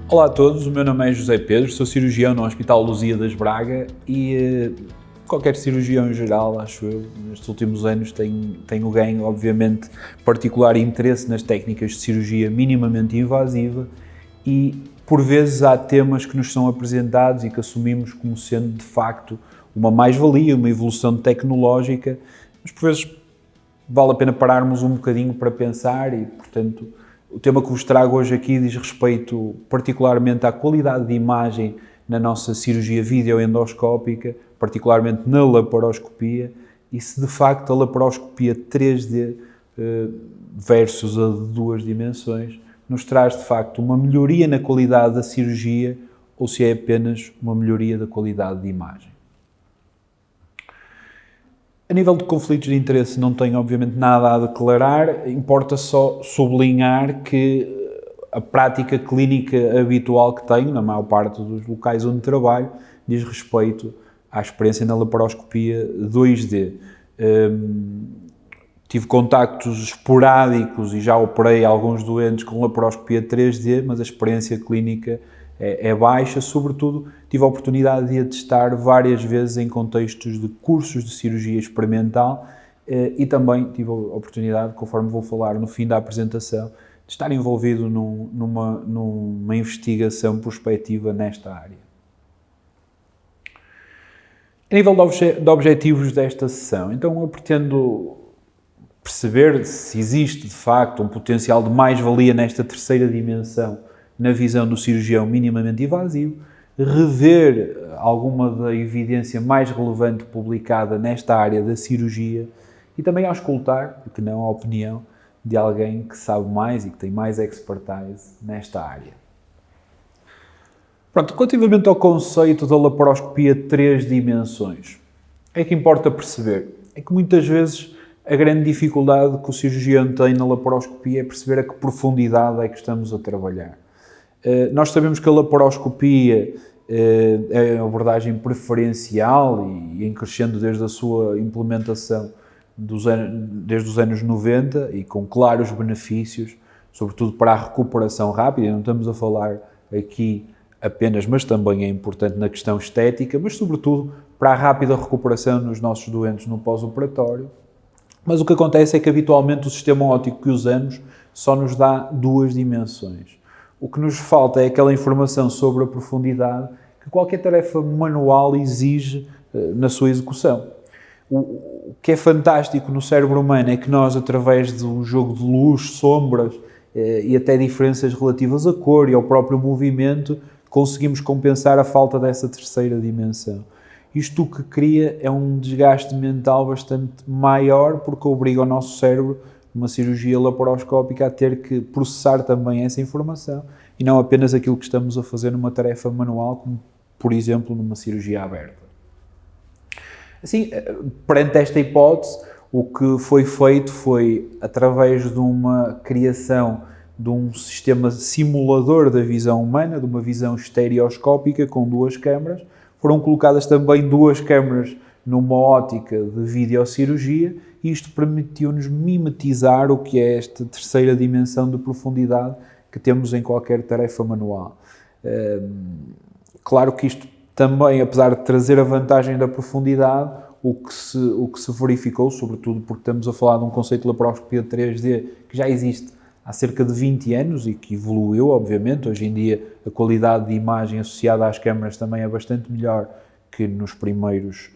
Olá a todos, o meu nome é José Pedro, sou cirurgião no Hospital Lusíadas Braga e qualquer cirurgião em geral, acho eu, nestes últimos anos tenho ganho, obviamente, particular interesse nas técnicas de cirurgia minimamente invasiva e, por vezes, há temas que nos são apresentados e que assumimos como sendo, de facto, uma mais-valia, uma evolução tecnológica, mas, por vezes, vale a pena pararmos um bocadinho para pensar e, portanto, o tema que vos trago hoje aqui diz respeito particularmente à qualidade de imagem na nossa cirurgia videoendoscópica, particularmente na laparoscopia, e se de facto a laparoscopia 3D versus a de 2 dimensões nos traz de facto uma melhoria na qualidade da cirurgia ou se é apenas uma melhoria da qualidade de imagem. A nível de conflitos de interesse não tenho obviamente nada a declarar, importa só sublinhar que a prática clínica habitual que tenho, na maior parte dos locais onde trabalho, diz respeito à experiência na laparoscopia 2D. Tive contactos esporádicos e já operei alguns doentes com laparoscopia 3D, mas a experiência clínica é baixa, sobretudo tive a oportunidade de a testar várias vezes em contextos de cursos de cirurgia experimental e também tive a oportunidade, conforme vou falar no fim da apresentação, de estar envolvido numa investigação prospectiva nesta área. A nível de objetivos desta sessão, então eu pretendo perceber se existe de facto um potencial de mais-valia nesta terceira dimensão na visão do cirurgião minimamente invasivo, rever alguma da evidência mais relevante publicada nesta área da cirurgia e também auscultar, porque não a opinião, de alguém que sabe mais e que tem mais expertise nesta área. Pronto, relativamente ao conceito da laparoscopia 3 dimensões, é que importa perceber, é que muitas vezes a grande dificuldade que o cirurgião tem na laparoscopia é perceber a que profundidade é que estamos a trabalhar. Nós sabemos que a laparoscopia é uma abordagem preferencial e em crescendo desde a sua implementação desde os anos 90 e com claros benefícios, sobretudo para a recuperação rápida. Não estamos a falar aqui apenas, mas também é importante na questão estética, mas sobretudo para a rápida recuperação nos nossos doentes no pós-operatório. Mas o que acontece é que habitualmente o sistema óptico que usamos só nos dá 2 dimensões. O que nos falta é aquela informação sobre a profundidade que qualquer tarefa manual exige na sua execução. O que é fantástico no cérebro humano é que nós, através de um jogo de luz, sombras e até diferenças relativas à cor e ao próprio movimento, conseguimos compensar a falta dessa terceira dimensão. Isto o que cria é um desgaste mental bastante maior, porque obriga o nosso cérebro, numa cirurgia laparoscópica, a ter que processar também essa informação e não apenas aquilo que estamos a fazer numa tarefa manual, como, por exemplo, numa cirurgia aberta. Assim, perante esta hipótese, o que foi feito foi, através de uma criação de um sistema simulador da visão humana, de uma visão estereoscópica com 2 câmaras, foram colocadas também 2 câmaras numa ótica de videocirurgia e isto permitiu-nos mimetizar o que é esta terceira dimensão de profundidade que temos em qualquer tarefa manual. Claro que isto também, apesar de trazer a vantagem da profundidade, o que se verificou, sobretudo porque estamos a falar de um conceito de laparoscopia 3D que já existe há cerca de 20 anos e que evoluiu, obviamente. Hoje em dia a qualidade de imagem associada às câmaras também é bastante melhor que nos primeiros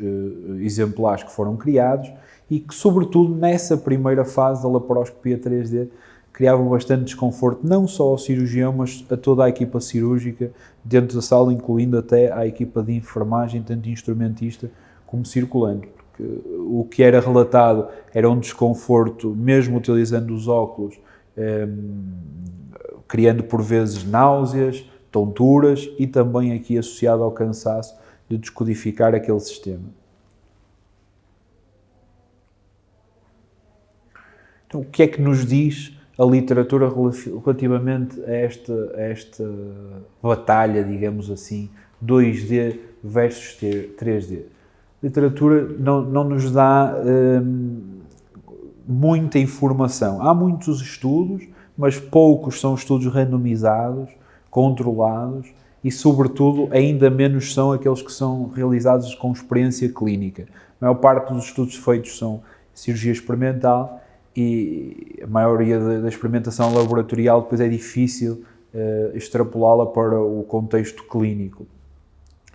exemplares que foram criados e que, sobretudo, nessa primeira fase da laparoscopia 3D, criava bastante desconforto, não só ao cirurgião, mas a toda a equipa cirúrgica dentro da sala, incluindo até a equipa de enfermagem, tanto instrumentista como circulante, porque o que era relatado era um desconforto, mesmo utilizando os óculos, criando por vezes náuseas, tonturas e também aqui associado ao cansaço de descodificar aquele sistema. Então, o que é que nos diz a literatura relativamente a esta batalha, digamos assim, 2D versus 3D? A literatura não nos dá muita informação. Há muitos estudos, mas poucos são estudos randomizados, controlados e, sobretudo, ainda menos são aqueles que são realizados com experiência clínica. A maior parte dos estudos feitos são cirurgia experimental e a maioria da experimentação laboratorial depois é difícil extrapolá-la para o contexto clínico.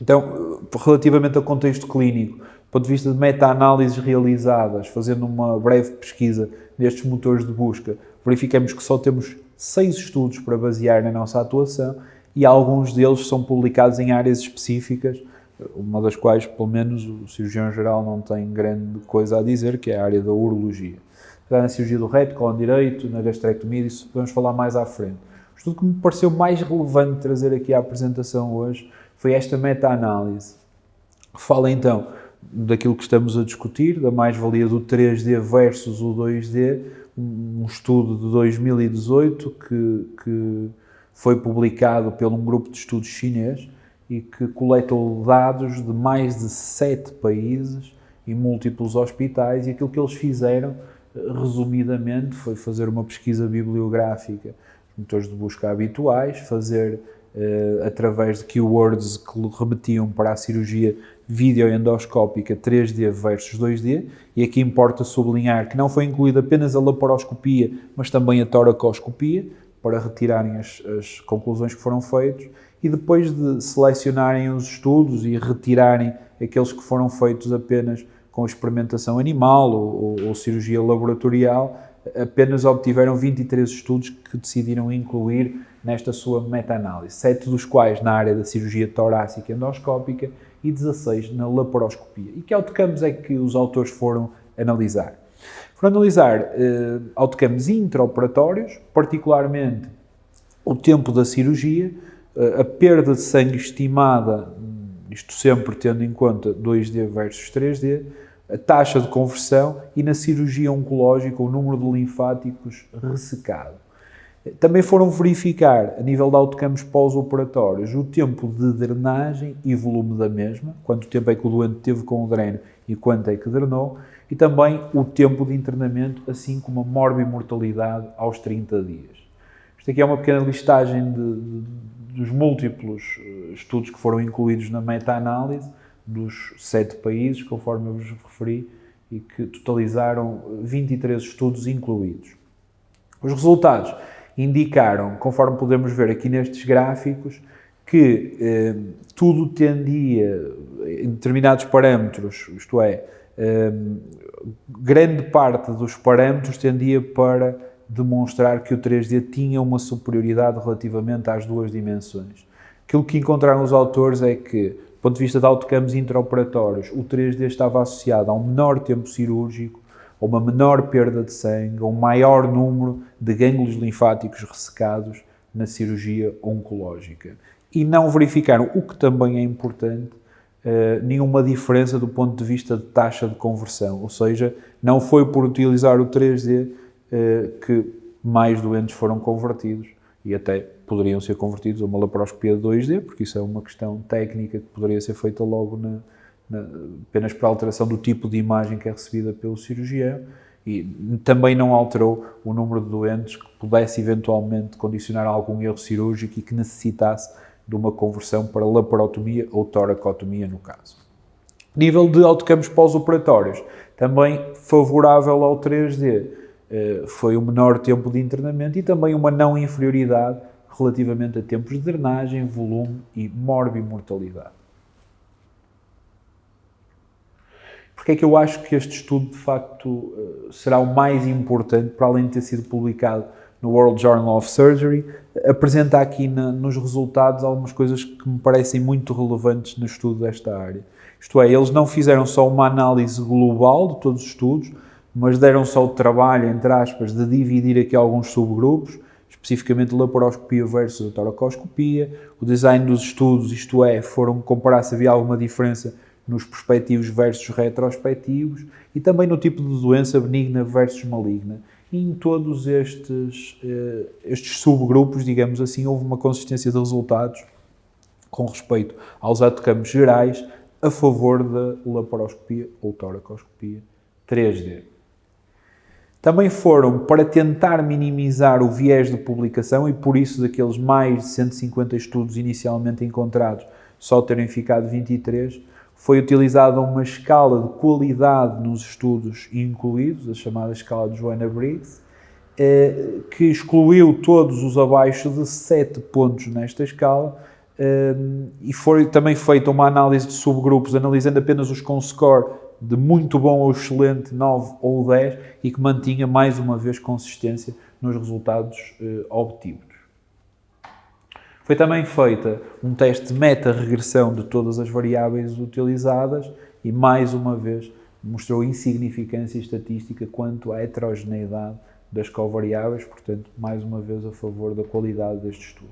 Então, relativamente ao contexto clínico, do ponto de vista de meta-análises realizadas, fazendo uma breve pesquisa nestes motores de busca, verificamos que só temos 6 estudos para basear na nossa atuação e alguns deles são publicados em áreas específicas, uma das quais, pelo menos, o cirurgião-geral não tem grande coisa a dizer, que é a área da urologia. Na cirurgia do reto, cólon direito, na gastrectomia, isso vamos falar mais à frente. O estudo que me pareceu mais relevante trazer aqui à apresentação hoje foi esta meta-análise, que fala então daquilo que estamos a discutir, da mais-valia do 3D versus o 2D, um estudo de 2018 que foi publicado por um grupo de estudos chinês e que coletou dados de mais de 7 países e múltiplos hospitais, e aquilo que eles fizeram, resumidamente, foi fazer uma pesquisa bibliográfica, motores de busca habituais, fazer através de keywords que remetiam para a cirurgia videoendoscópica 3D versus 2D, e aqui importa sublinhar que não foi incluída apenas a laparoscopia, mas também a toracoscopia, para retirarem as conclusões que foram feitas, e depois de selecionarem os estudos e retirarem aqueles que foram feitos apenas com experimentação animal ou cirurgia laboratorial, apenas obtiveram 23 estudos que decidiram incluir nesta sua meta-análise, 7 dos quais na área da cirurgia torácica endoscópica e 16 na laparoscopia. E que outcomes é que os autores foram analisar? Foram analisar outcomes intraoperatórios, particularmente o tempo da cirurgia, a perda de sangue estimada, isto sempre tendo em conta 2D versus 3D, a taxa de conversão e, na cirurgia oncológica, o número de linfáticos ressecado. Também foram verificar, a nível de outcomes pós-operatórios, o tempo de drenagem e volume da mesma, quanto tempo é que o doente teve com o dreno e quanto é que drenou, e também o tempo de internamento, assim como a morbimortalidade aos 30 dias. Isto aqui é uma pequena listagem dos múltiplos estudos que foram incluídos na meta-análise dos 7 países, conforme eu vos referi, e que totalizaram 23 estudos incluídos. Os resultados indicaram, conforme podemos ver aqui nestes gráficos, que tudo tendia, em determinados parâmetros, isto é, grande parte dos parâmetros tendia para demonstrar que o 3D tinha uma superioridade relativamente às duas dimensões. Aquilo que encontraram os autores é que, do ponto de vista de outcomes intraoperatórios, o 3D estava associado a um menor tempo cirúrgico, a uma menor perda de sangue, a um maior número de gânglios linfáticos ressecados na cirurgia oncológica. E não verificaram, o que também é importante, nenhuma diferença do ponto de vista de taxa de conversão, ou seja, não foi por utilizar o 3D que mais doentes foram convertidos, e até poderiam ser convertidos a uma laparoscopia de 2D, porque isso é uma questão técnica que poderia ser feita logo apenas para a alteração do tipo de imagem que é recebida pelo cirurgião, e também não alterou o número de doentes que pudesse eventualmente condicionar algum erro cirúrgico e que necessitasse de uma conversão para laparotomia ou toracotomia no caso. Nível de outcomes pós-operatórios, também favorável ao 3D, foi o menor tempo de internamento e também uma não inferioridade relativamente a tempos de drenagem, volume e morbimortalidade. Porque é que eu acho que este estudo, de facto, será o mais importante, para além de ter sido publicado no World Journal of Surgery, apresenta aqui nos resultados algumas coisas que me parecem muito relevantes no estudo desta área. Isto é, eles não fizeram só uma análise global de todos os estudos, mas deram só o trabalho, entre aspas, de dividir aqui alguns subgrupos, especificamente laparoscopia versus a toracoscopia, o design dos estudos, isto é, foram comparar se havia alguma diferença nos prospectivos versus retrospectivos e também no tipo de doença benigna versus maligna. E em todos estes subgrupos, digamos assim, houve uma consistência de resultados com respeito aos outcomes gerais a favor da laparoscopia ou toracoscopia 3D. Também foram para tentar minimizar o viés de publicação e por isso daqueles mais de 150 estudos inicialmente encontrados só terem ficado 23, foi utilizada uma escala de qualidade nos estudos incluídos, a chamada escala de Johanna-Briggs, que excluiu todos os abaixo de 7 pontos nesta escala, e foi também feita uma análise de subgrupos, analisando apenas os com score de muito bom ou excelente, 9 ou 10, e que mantinha mais uma vez consistência nos resultados obtidos. Foi também feita um teste de meta-regressão de todas as variáveis utilizadas e, mais uma vez, mostrou insignificância estatística quanto à heterogeneidade das covariáveis, portanto, mais uma vez a favor da qualidade deste estudo.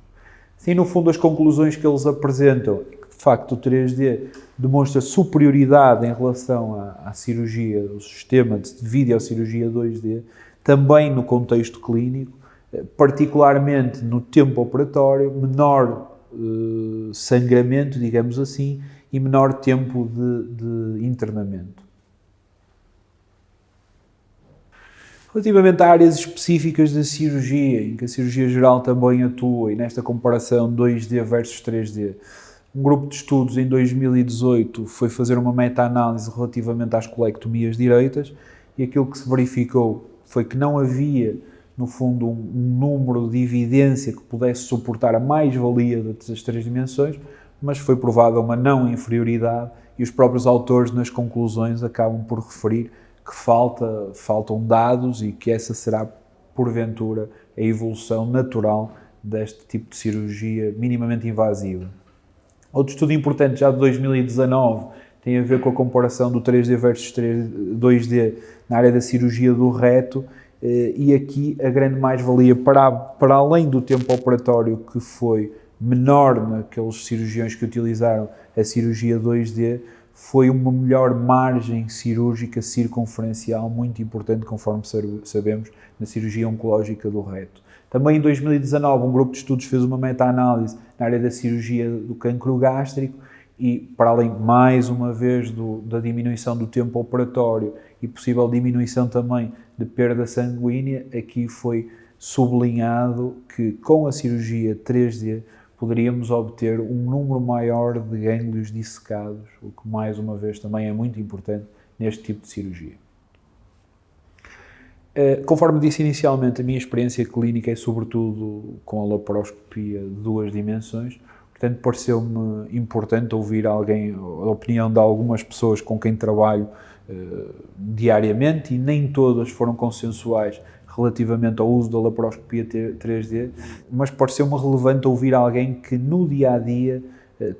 Sim, no fundo, as conclusões que eles apresentam, de facto, o 3D demonstra superioridade em relação à cirurgia, o sistema de videocirurgia 2D, também no contexto clínico, particularmente no tempo operatório, menor sangramento, digamos assim, e menor tempo de internamento. Relativamente a áreas específicas da cirurgia, em que a cirurgia geral também atua, e nesta comparação 2D versus 3D, um grupo de estudos em 2018 foi fazer uma meta-análise relativamente às colectomias direitas, e aquilo que se verificou foi que não havia, no fundo, um número de evidência que pudesse suportar a mais-valia das 3 dimensões, mas foi provada uma não inferioridade, e os próprios autores nas conclusões acabam por referir que faltam dados e que essa será, porventura, a evolução natural deste tipo de cirurgia minimamente invasiva. Outro estudo importante, já de 2019, tem a ver com a comparação do 3D versus 2D na área da cirurgia do reto, e aqui a grande mais-valia, para além do tempo operatório que foi menor naqueles cirurgiões que utilizaram a cirurgia 2D, foi uma melhor margem cirúrgica circunferencial, muito importante, conforme sabemos, na cirurgia oncológica do reto. Também em 2019, um grupo de estudos fez uma meta-análise na área da cirurgia do cancro gástrico e, para além, mais uma vez, da diminuição do tempo operatório e possível diminuição também de perda sanguínea, aqui foi sublinhado que com a cirurgia 3D poderíamos obter um número maior de gânglios dissecados, o que, mais uma vez, também é muito importante neste tipo de cirurgia. Conforme disse inicialmente, a minha experiência clínica é sobretudo com a laparoscopia de 2 dimensões, portanto pareceu-me importante ouvir a opinião de algumas pessoas com quem trabalho diariamente, e nem todas foram consensuais relativamente ao uso da laparoscopia 3D, mas pareceu-me relevante ouvir alguém que no dia-a-dia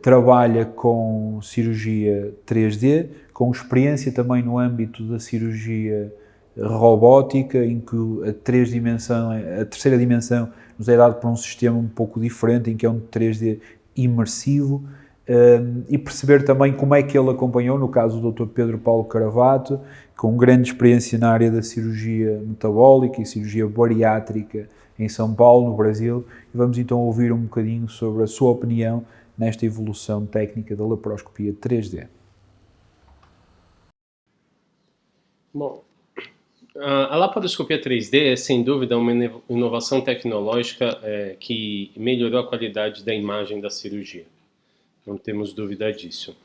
trabalha com cirurgia 3D, com experiência também no âmbito da cirurgia robótica, em que a terceira dimensão nos é dada por um sistema um pouco diferente, em que é um 3D imersivo, e perceber também como é que ele acompanhou, no caso do Dr. Pedro Paulo Caravato, com grande experiência na área da cirurgia metabólica e cirurgia bariátrica em São Paulo, no Brasil, e vamos então ouvir um bocadinho sobre a sua opinião nesta evolução técnica da laparoscopia 3D. Bom, a laparoscopia 3D é, sem dúvida, uma inovação tecnológica que melhorou a qualidade da imagem da cirurgia. Não temos dúvida disso.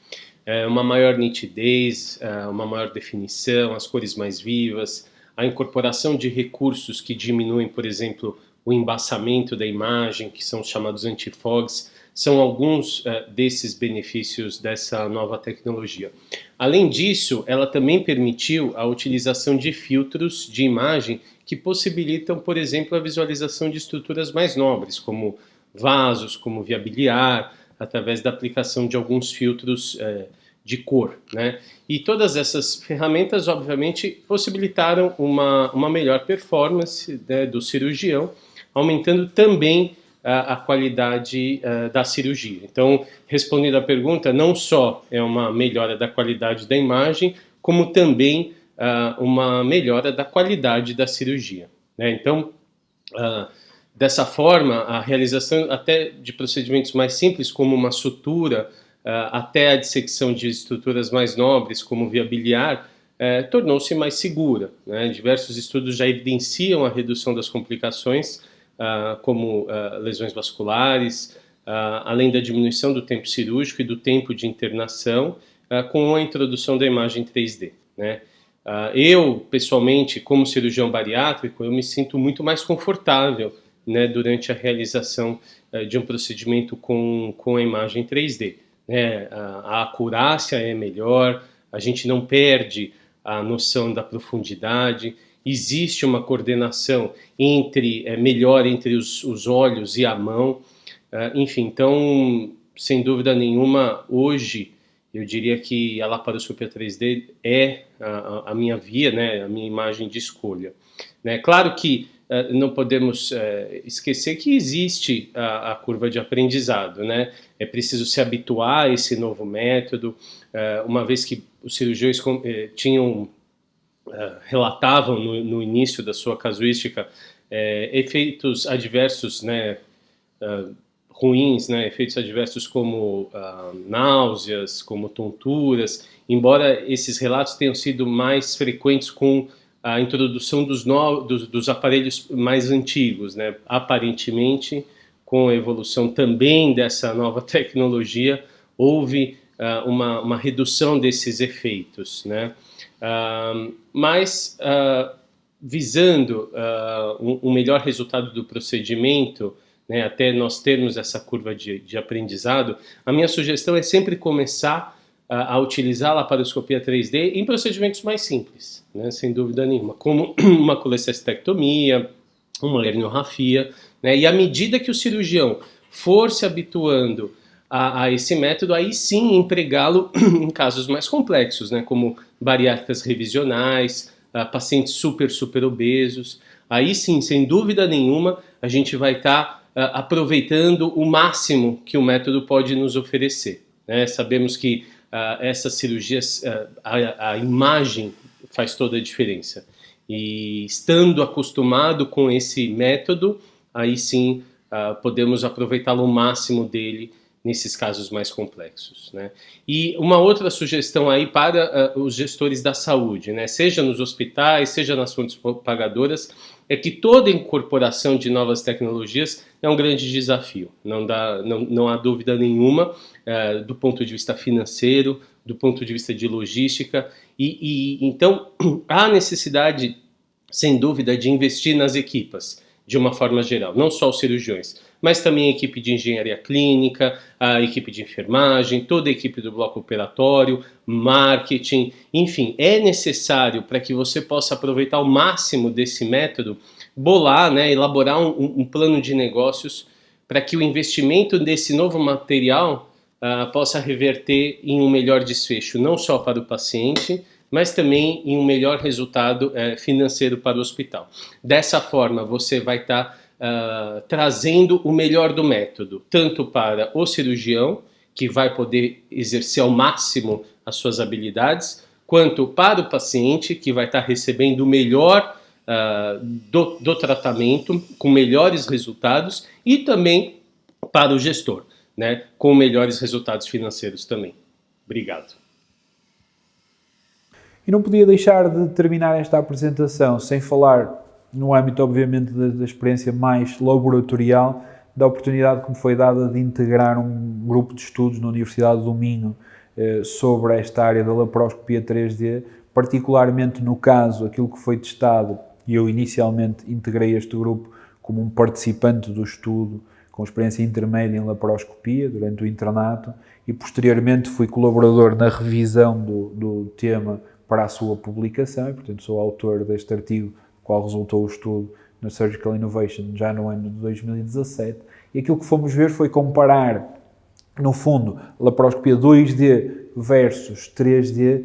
Uma maior nitidez, uma maior definição, as cores mais vivas, a incorporação de recursos que diminuem, por exemplo, o embaçamento da imagem, que são chamados antifogs, são alguns desses benefícios dessa nova tecnologia. Além disso, ela também permitiu a utilização de filtros de imagem que possibilitam, por exemplo, a visualização de estruturas mais nobres, como vasos, como via biliar, através da aplicação de alguns filtros de cor, né? E todas essas ferramentas, obviamente, possibilitaram uma melhor performance, né, do cirurgião, aumentando também a qualidade da cirurgia. Então, respondendo à pergunta, não só é uma melhora da qualidade da imagem, como também uma melhora da qualidade da cirurgia, né? Então, dessa forma, a realização até de procedimentos mais simples, como uma sutura, até a dissecção de estruturas mais nobres, como via biliar, tornou-se mais segura, né? Diversos estudos já evidenciam a redução das complicações, como lesões vasculares, além da diminuição do tempo cirúrgico e do tempo de internação, com a introdução da imagem 3D, né? Eu, pessoalmente, como cirurgião bariátrico, eu me sinto muito mais confortável, né, durante a realização de um procedimento com a imagem 3D. Né? A acurácia é melhor, a gente não perde a noção da profundidade, existe uma coordenação melhor entre os olhos e a mão, enfim, então, sem dúvida nenhuma, hoje, eu diria que a laparoscopia 3D é a minha via, né, a minha imagem de escolha. Né? Claro que não podemos esquecer que existe a curva de aprendizado, né? É preciso se habituar a esse novo método, uma vez que os cirurgiões relatavam no início da sua casuística efeitos adversos, né, ruins, né, efeitos adversos como náuseas, como tonturas, embora esses relatos tenham sido mais frequentes com a introdução dos aparelhos mais antigos, né, aparentemente, com a evolução também dessa nova tecnologia, houve uma redução desses efeitos, né, mas visando um melhor resultado do procedimento, né, até nós termos essa curva de aprendizado, a minha sugestão é sempre começar a utilizar a laparoscopia 3D em procedimentos mais simples, né, sem dúvida nenhuma, como uma colecistectomia, uma herniorrafia, né, e à medida que o cirurgião for se habituando a esse método, aí sim empregá-lo em casos mais complexos, né, como bariátricas revisionais, pacientes super obesos. Aí sim, sem dúvida nenhuma, a gente vai estar aproveitando o máximo que o método pode nos oferecer, né? Sabemos que essas cirurgias, a imagem faz toda a diferença. E estando acostumado com esse método, aí sim podemos aproveitá-lo o máximo dele nesses casos mais complexos, né? E uma outra sugestão aí para os gestores da saúde, né, seja nos hospitais, seja nas fontes pagadoras, é que toda incorporação de novas tecnologias é um grande desafio, não há dúvida nenhuma, do ponto de vista financeiro, do ponto de vista de logística, então há necessidade, sem dúvida, de investir nas equipas, de uma forma geral, não só os cirurgiões, mas também a equipe de engenharia clínica, a equipe de enfermagem, toda a equipe do bloco operatório, marketing, enfim, é necessário para que você possa aproveitar o máximo desse método, bolar, né, elaborar um plano de negócios para que o investimento desse novo material possa reverter em um melhor desfecho, não só para o paciente, mas também em um melhor resultado financeiro para o hospital. Dessa forma, você vai estar trazendo o melhor do método, tanto para o cirurgião, que vai poder exercer ao máximo as suas habilidades, quanto para o paciente, que vai estar recebendo o melhor do tratamento, com melhores resultados, e também para o gestor, né, com melhores resultados financeiros também. Obrigado. E não podia deixar de terminar esta apresentação sem falar, no âmbito, obviamente, da experiência mais laboratorial, da oportunidade que me foi dada de integrar um grupo de estudos na Universidade do Minho sobre esta área da laparoscopia 3D, particularmente no caso, aquilo que foi testado, e eu inicialmente integrei este grupo como um participante do estudo, com experiência intermédia em laparoscopia durante o internato, e posteriormente fui colaborador na revisão do tema para a sua publicação, e portanto sou autor deste artigo, qual resultou o estudo na Surgical Innovation já no ano de 2017, e aquilo que fomos ver foi comparar, no fundo, laparoscopia 2D versus 3D,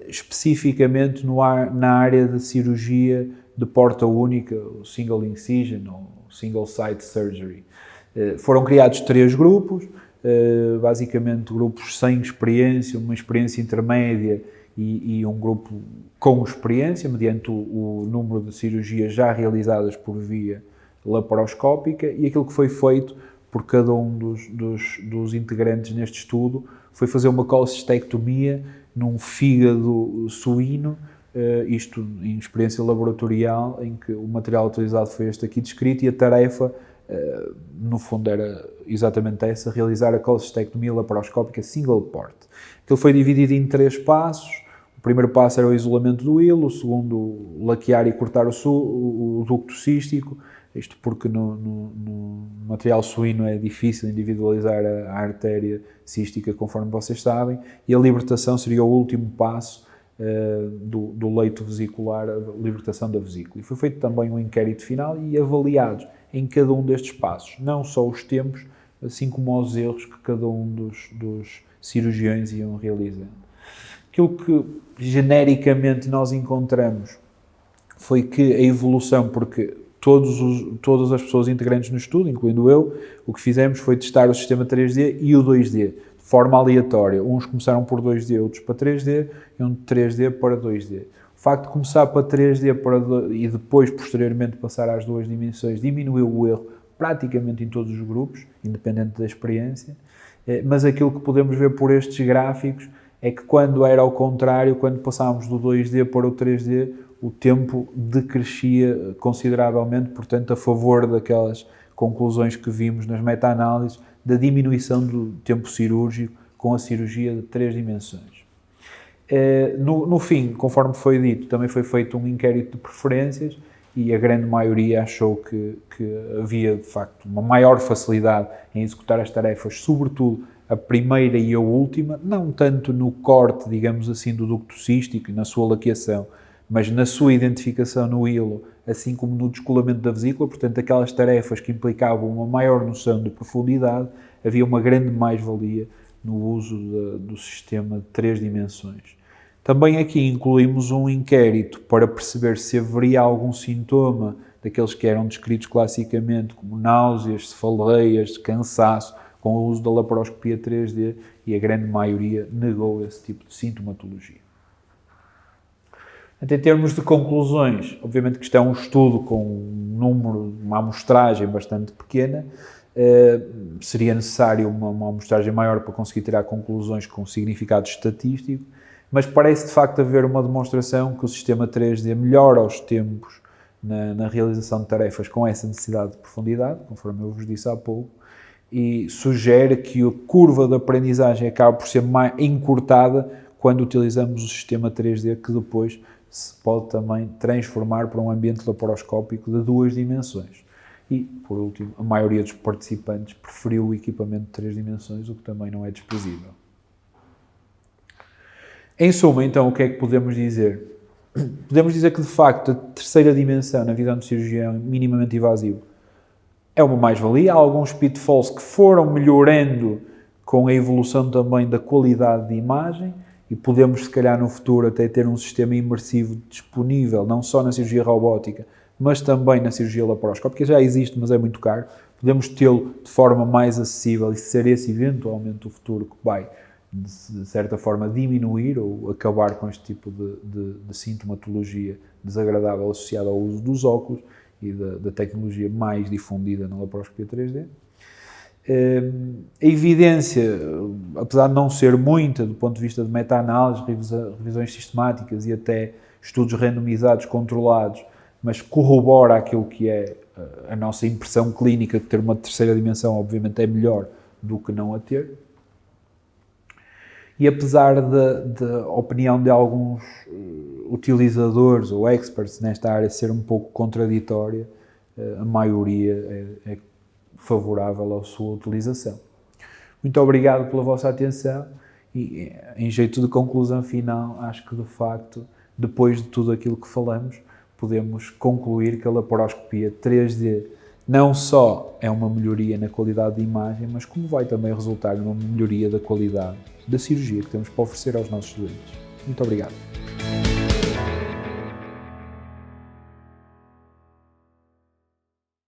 especificamente na área de cirurgia de porta única, o Single Incision ou Single Site Surgery. Foram criados 3 grupos, basicamente grupos sem experiência, uma experiência intermédia e um grupo com experiência, mediante o número de cirurgias já realizadas por via laparoscópica, e aquilo que foi feito por cada um dos integrantes neste estudo foi fazer uma colecistectomia num fígado suíno, isto em experiência laboratorial, em que o material utilizado foi este aqui descrito e a tarefa, no fundo, era exatamente essa: realizar a colestectomia laparoscópica single port. Aquilo foi dividido em 3 passos. O primeiro passo era o isolamento do hilo, o segundo, laquear e cortar o ducto cístico, isto porque no material suíno é difícil individualizar a artéria cística, conforme vocês sabem, e a libertação seria o último passo do leito vesicular, a libertação da vesícula. E foi feito também um inquérito final e avaliados em cada um destes passos, não só os tempos, assim como os erros que cada um dos cirurgiões iam realizando. Aquilo que genericamente nós encontramos foi que a evolução, porque todas as pessoas integrantes no estudo, incluindo eu, o que fizemos foi testar o sistema 3D e o 2D, de forma aleatória. Uns começaram por 2D, outros para 3D, e um de 3D para 2D. O facto de começar para 3D e depois, posteriormente, passar às 2 dimensões, diminuiu o erro praticamente em todos os grupos, independente da experiência, mas aquilo que podemos ver por estes gráficos é que quando era ao contrário, quando passávamos do 2D para o 3D, o tempo decrescia consideravelmente, portanto, a favor daquelas conclusões que vimos nas meta-análises da diminuição do tempo cirúrgico com a cirurgia de 3 dimensões. No fim, conforme foi dito, também foi feito um inquérito de preferências e a grande maioria achou que havia, de facto, uma maior facilidade em executar as tarefas, sobretudo a primeira e a última, não tanto no corte, digamos assim, do ducto cístico e na sua laqueação, mas na sua identificação no hilo, assim como no descolamento da vesícula. Portanto, aquelas tarefas que implicavam uma maior noção de profundidade, havia uma grande mais-valia no uso do sistema de 3 dimensões. Também aqui incluímos um inquérito para perceber se haveria algum sintoma daqueles que eram descritos classicamente como náuseas, cefaleias, cansaço, com o uso da laparoscopia 3D, e a grande maioria negou esse tipo de sintomatologia. Em termos de conclusões, obviamente que isto é um estudo com um número, uma amostragem bastante pequena, seria necessário uma amostragem maior para conseguir tirar conclusões com significado estatístico, mas parece de facto haver uma demonstração que o sistema 3D melhora os tempos na realização de tarefas com essa necessidade de profundidade, conforme eu vos disse há pouco, e sugere que a curva de aprendizagem acaba por ser mais encurtada quando utilizamos o sistema 3D, que depois se pode também transformar para um ambiente laparoscópico de 2 dimensões. E, por último, a maioria dos participantes preferiu o equipamento de 3 dimensões, o que também não é desprezível. Em suma, então, o que é que podemos dizer? Podemos dizer que, de facto, a terceira dimensão na visão do cirurgião minimamente invasivo é uma mais-valia. Há alguns pitfalls que foram melhorando com a evolução também da qualidade de imagem, e podemos, se calhar, no futuro até ter um sistema imersivo disponível, não só na cirurgia robótica, mas também na cirurgia laparoscópica. Já existe, mas é muito caro. Podemos tê-lo de forma mais acessível e ser esse eventualmente o futuro que vai, de certa forma, diminuir ou acabar com este tipo de sintomatologia desagradável associada ao uso dos óculos e da tecnologia mais difundida na laparoscopia 3D. A evidência, apesar de não ser muita do ponto de vista de meta-análise, revisões sistemáticas e até estudos randomizados controlados, mas corrobora aquilo que é a nossa impressão clínica de ter uma terceira dimensão, obviamente é melhor do que não a ter. E apesar da opinião de alguns utilizadores ou experts nesta área ser um pouco contraditória, a maioria é favorável à sua utilização. Muito obrigado pela vossa atenção e, em jeito de conclusão final, acho que, de facto, depois de tudo aquilo que falamos, podemos concluir que a laparoscopia 3D não só é uma melhoria na qualidade de imagem, mas como vai também resultar numa melhoria da qualidade da cirurgia que temos para oferecer aos nossos doentes. Muito obrigado.